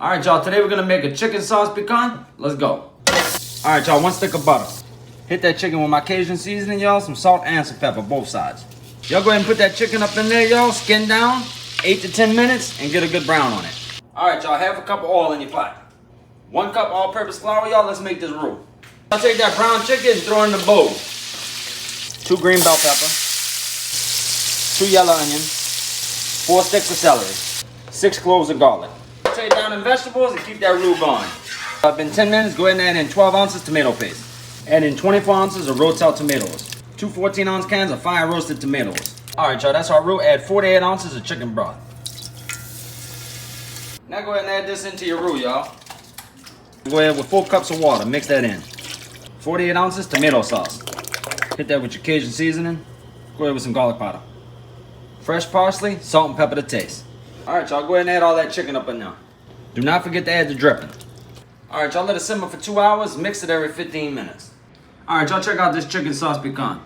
Alright, y'all, today we're gonna make a chicken sauce pecan. Let's go. Alright, y'all, 1 stick of butter. Hit that chicken with my Cajun seasoning, y'all, some salt and some pepper, both sides. Y'all go ahead and put that chicken up in there, y'all, skin down, 8 to 10 minutes, and get a good brown on it. Alright, y'all, half a cup of oil in your pot. 1 cup all-purpose flour, y'all, let's make this roux. I'll take that brown chicken and throw it in the bowl. 2 green bell pepper, 2 yellow onions, 4 sticks of celery, 6 cloves of garlic. Take down them vegetables and keep that roux going. It's been 10 minutes, go ahead and add in 12 ounces tomato paste. Add in 24 ounces of Rotel tomatoes. 2 14-ounce cans of fire roasted tomatoes. Alright, y'all, that's our roux. Add 48 ounces of chicken broth. Now go ahead and add this into your roux, y'all. Go ahead with 4 cups of water, mix that in. 48 ounces tomato sauce. Hit that with your Cajun seasoning. Go ahead with some garlic powder. Fresh parsley, salt and pepper to taste. Alright, y'all, go ahead and add all that chicken up in there. Do not forget to add the dripping. Alright, y'all, let it simmer for 2 hours. Mix it every 15 minutes. Alright, y'all, check out this chicken sauce pecan.